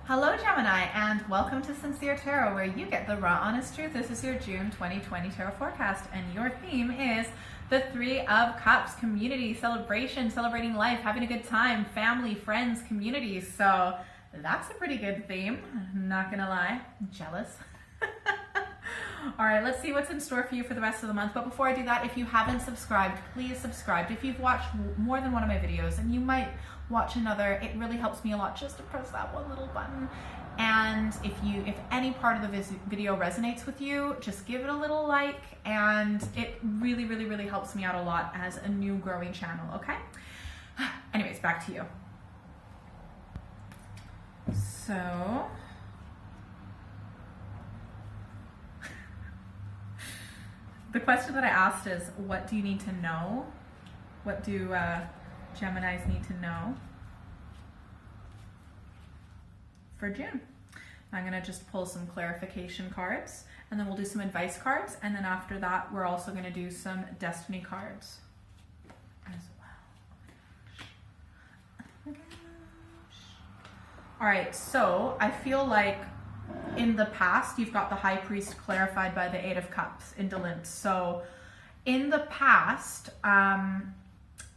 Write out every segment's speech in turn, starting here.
Hello Gemini, and welcome to Sincere Tarot, where you get the raw honest truth. This is your June 2020 tarot forecast, and your theme is the Three of Cups: community, celebration, celebrating life, having a good time, family, friends, community. So that's a pretty good theme, not gonna lie. I'm jealous. All right, let's see what's in store for you for the rest of the month. But before I do that, if you haven't subscribed, please subscribe. If you've watched more than one of my videos, and you might watch another, it really helps me a lot just to press that one little button. And if any part of the video resonates with you, just give it a little like, and it really helps me out a lot as a new growing channel, okay? Anyways, back to you. So the question that I asked is, what do you need to know? What do Geminis need to know for June? I'm gonna just pull some clarification cards, and then we'll do some advice cards, and then after that we're also gonna do some destiny cards as well. All right, so I feel like in the past you've got the High Priest clarified by the Eight of Cups, indolence. So in the past,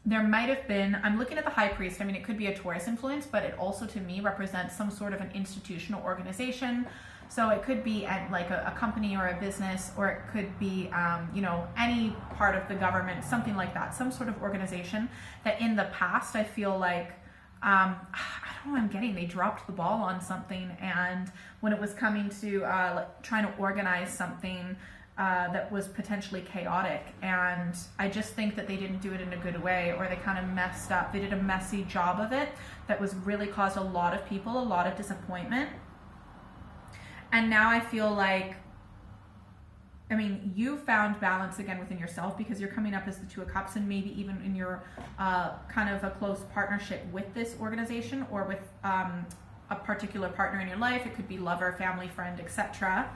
there might have been, I'm looking at the High Priest, I mean, it could be a Taurus influence, but it also to me represents some sort of an institutional organization. So it could be like a company or a business, or it could be, you know, any part of the government, something like that, some sort of organization that in the past I feel like, I don't know what I'm getting, they dropped the ball on something, and when it was coming to like trying to organize something, that was potentially chaotic, and I just think that they didn't do it in a good way, or they kind of messed up. They did a messy job of it that was really caused a lot of people a lot of disappointment. And now I feel like, I mean, you found balance again within yourself, because you're coming up as the Two of Cups, and maybe even in your kind of a close partnership with this organization, or with a particular partner in your life. It could be lover, family, friend, etc.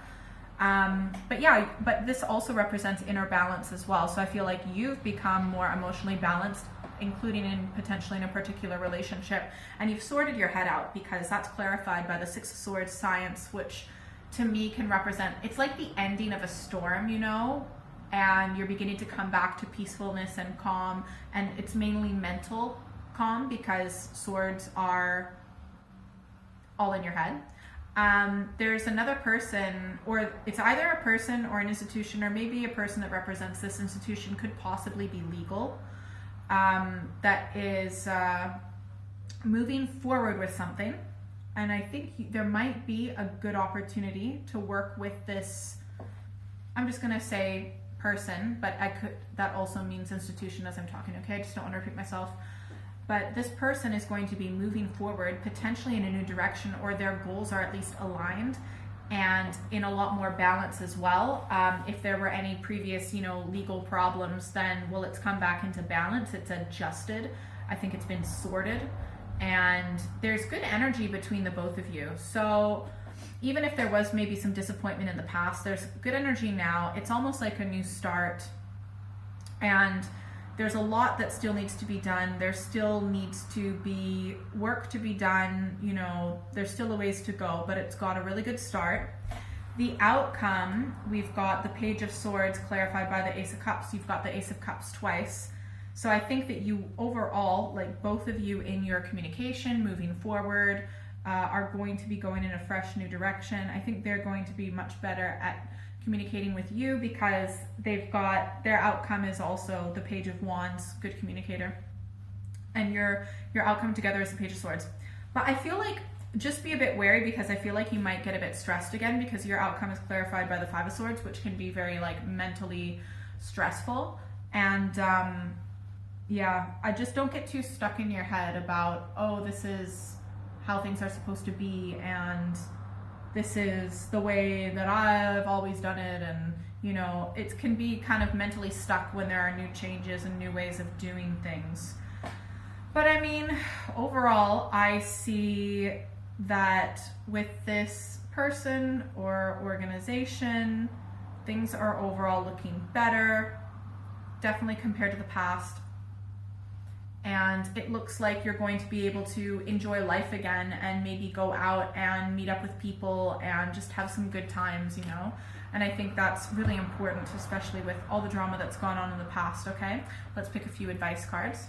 But yeah, but this also represents inner balance as well. So I feel like you've become more emotionally balanced, including in potentially in a particular relationship, and you've sorted your head out, because that's clarified by the Six of Swords, science, which to me can represent, it's like the ending of a storm, you know, and you're beginning to come back to peacefulness and calm, and it's mainly mental calm, because swords are all in your head. There's another person, or it's either a person or an institution, or maybe a person that represents this institution, could possibly be legal, that is moving forward with something. And I think there might be a good opportunity to work with this, I'm just going to say person, but that also means institution as I'm talking, okay? I just don't want to repeat myself. But this person is going to be moving forward, potentially in a new direction, or their goals are at least aligned and in a lot more balance as well. If there were any previous, you know, legal problems, then, well, it's come back into balance. It's adjusted. I think it's been sorted, and there's good energy between the both of you. So even if there was maybe some disappointment in the past, there's good energy now. It's almost like a new start, and there's a lot that still needs to be done. There still needs to be work to be done. You know, there's still a ways to go, but it's got a really good start. The outcome, we've got the Page of Swords clarified by the Ace of Cups. You've got the Ace of Cups twice. So I think that you overall, like both of you in your communication moving forward, are going to be going in a fresh new direction. I think they're going to be much better at communicating with you, because they've got, their outcome is also the Page of Wands, good communicator, and your outcome together is the Page of Swords. But I feel like just be a bit wary, because I feel like you might get a bit stressed again, because your outcome is clarified by the Five of Swords, which can be very like mentally stressful. And yeah, I just don't get too stuck in your head about, oh, this is how things are supposed to be, and this is the way that I've always done it. And, you know, it can be kind of mentally stuck when there are new changes and new ways of doing things. But I mean, overall, I see that with this person or organization, things are overall looking better, definitely compared to the past. and it looks like you're going to be able to enjoy life again and maybe go out and meet up with people and just have some good times, you know? And I think that's really important, especially with all the drama that's gone on in the past, okay? Let's pick a few advice cards.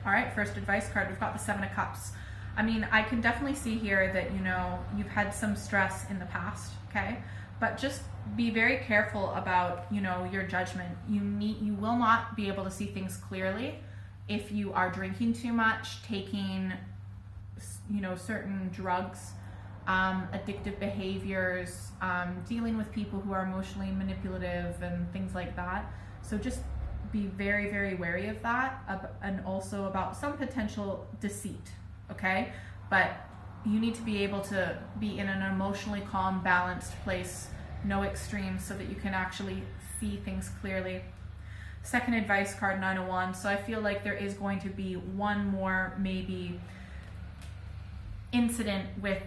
All right, first advice card, we've got the Seven of Cups. I mean, I can definitely see here that, you know, you've had some stress in the past, okay? But just be very careful about, you know, your judgment. You will not be able to see things clearly if you are drinking too much, taking, you know, certain drugs, addictive behaviors, dealing with people who are emotionally manipulative and things like that. So just be very, very wary of that, and also about some potential deceit, okay? But you need to be able to be in an emotionally calm, balanced place, no extremes, so that you can actually see things clearly. Second advice card, Nine of Wands. So I feel like there is going to be one more maybe incident with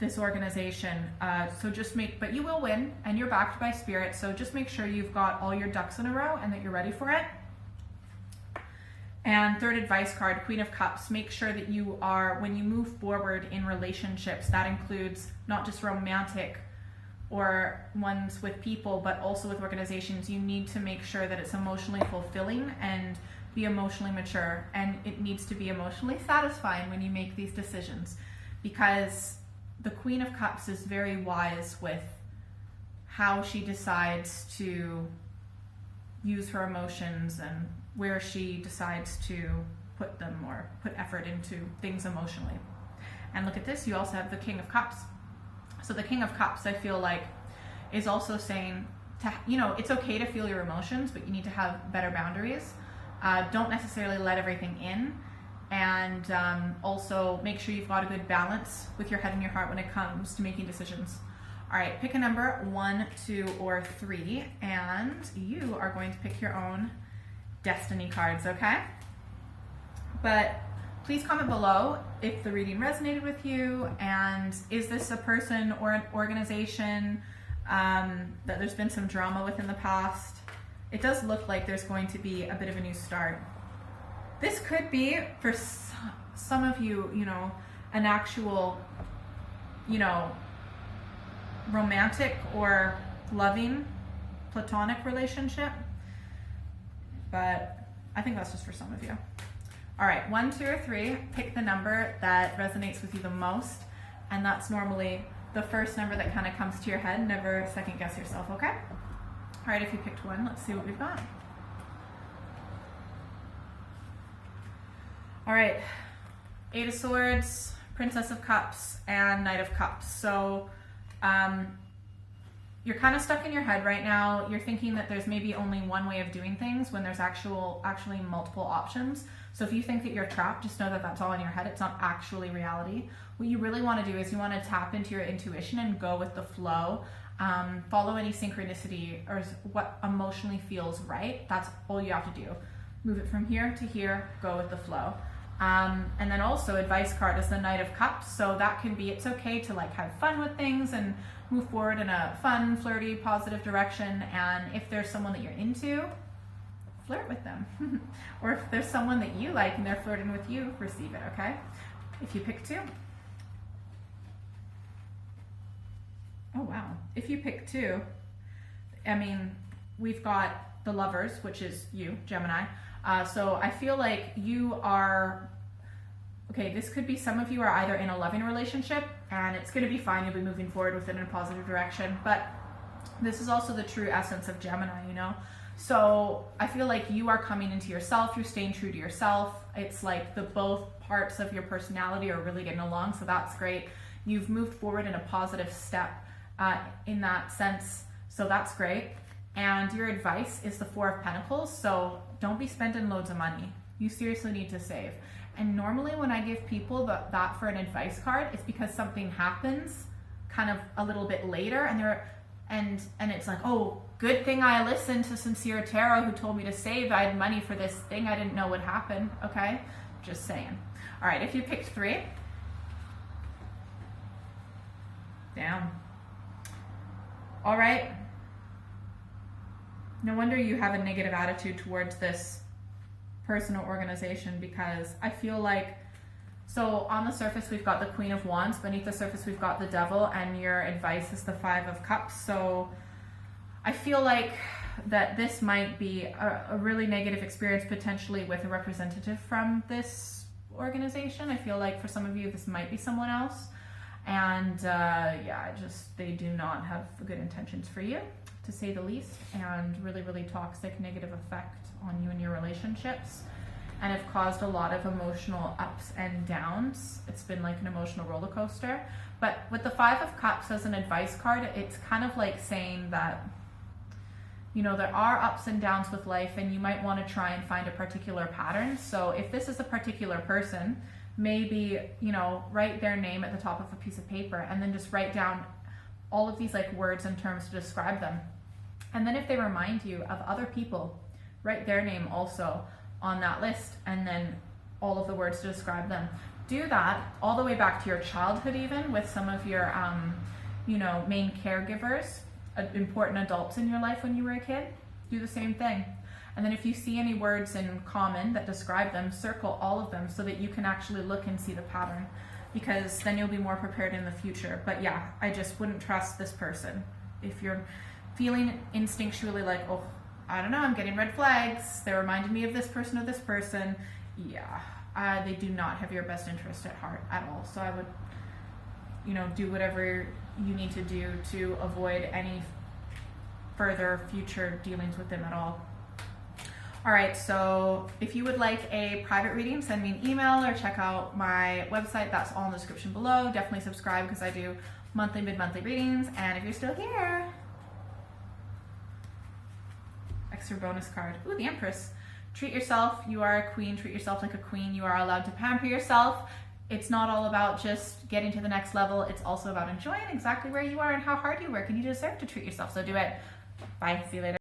this organization. But you will win, and you're backed by spirit, so just make sure you've got all your ducks in a row and that you're ready for it. And third advice card, Queen of Cups. Make sure that you are, when you move forward in relationships, that includes not just romantic or ones with people, but also with organizations, you need to make sure that it's emotionally fulfilling and be emotionally mature, and it needs to be emotionally satisfying when you make these decisions, because the Queen of Cups is very wise with how she decides to use her emotions and where she decides to put them or put effort into things emotionally. And look at this, you also have the King of Cups. So the King of Cups, I feel like, is also saying, you know, it's okay to feel your emotions, but you need to have better boundaries. Don't necessarily let everything in. And also make sure you've got a good balance with your head and your heart when it comes to making decisions. All right, pick a number, 1, 2, or 3, and you are going to pick your own destiny cards, okay? But please comment below if the reading resonated with you, and is this a person or an organization that there's been some drama with in the past? It does look like there's going to be a bit of a new start. This could be, for some of you, you know, an actual, you know, romantic or loving platonic relationship. But I think that's just for some of you. All right, 1, 2, or 3, pick the number that resonates with you the most. And that's normally the first number that kind of comes to your head. Never second guess yourself, okay? All right, if you picked 1, let's see what we've got. All right, 8 of Swords, Princess of Cups, and Knight of Cups. So you're kind of stuck in your head right now. You're thinking that there's maybe only one way of doing things when there's actually multiple options. So if you think that you're trapped, just know that that's all in your head. It's not actually reality. What you really want to do is you want to tap into your intuition and go with the flow. Follow any synchronicity or what emotionally feels right. That's all you have to do. Move it from here to here, go with the flow. And then also advice card is the Knight of Cups. So that can be, it's okay to like have fun with things and move forward in a fun, flirty, positive direction. And if there's someone that you're into, flirt with them. Or if there's someone that you like and they're flirting with you, receive it, okay? If you pick 2. Oh, wow. If you pick 2, I mean, we've got the Lovers, which is you, Gemini. So I feel like you are, okay, this could be some of you are either in a loving relationship and it's going to be fine. You'll be moving forward with it in a positive direction. But this is also the true essence of Gemini, you know? So I feel like you are coming into yourself. You're staying true to yourself. It's like the both parts of your personality are really getting along. So that's great. You've moved forward in a positive step in that sense. So that's great. And your advice is the 4 of Pentacles. So don't be spending loads of money. You seriously need to save. And normally when I give people that for an advice card, it's because something happens kind of a little bit later and it's like, oh, good thing I listened to Sincere Tarot who told me to save. I had money for this thing. I didn't know would happen. Okay? Just saying. All right, if you picked 3, down. All right. No wonder you have a negative attitude towards this person or organization, because I feel like, so on the surface we've got the Queen of Wands, beneath the surface we've got the Devil, and your advice is the Five of Cups. So I feel like that this might be a really negative experience potentially with a representative from this organization. I feel like for some of you this might be someone else, and yeah, they do not have good intentions for you, to say the least, and really toxic negative effect on you and your relationships, and have caused a lot of emotional ups and downs. It's been like an emotional roller coaster. But with the Five of Cups as an advice card, it's kind of like saying that, you know, there are ups and downs with life, and you might want to try and find a particular pattern. So if this is a particular person, maybe, you know, write their name at the top of a piece of paper, and then just write down all of these like words and terms to describe them. And then if they remind you of other people, write their name also on that list, and then all of the words to describe them. Do that all the way back to your childhood, even with some of your, you know, main caregivers, important adults in your life when you were a kid. Do the same thing. And then if you see any words in common that describe them, circle all of them so that you can actually look and see the pattern, because then you'll be more prepared in the future. But yeah, I just wouldn't trust this person. If you're feeling instinctually like, oh, I don't know, I'm getting red flags, they reminded me of this person or this person, yeah, they do not have your best interest at heart at all. So I would, you know, do whatever you need to do to avoid any further future dealings with them at all. All right, so if you would like a private reading, send me an email or check out my website. That's all in the description below. Definitely subscribe, because I do monthly, mid-monthly readings. And if you're still here, extra bonus card. Ooh, the Empress. Treat yourself. You are a queen. Treat yourself like a queen. You are allowed to pamper yourself. It's not all about just getting to the next level. It's also about enjoying exactly where you are and how hard you work, and you deserve to treat yourself. So do it. Bye. See you later.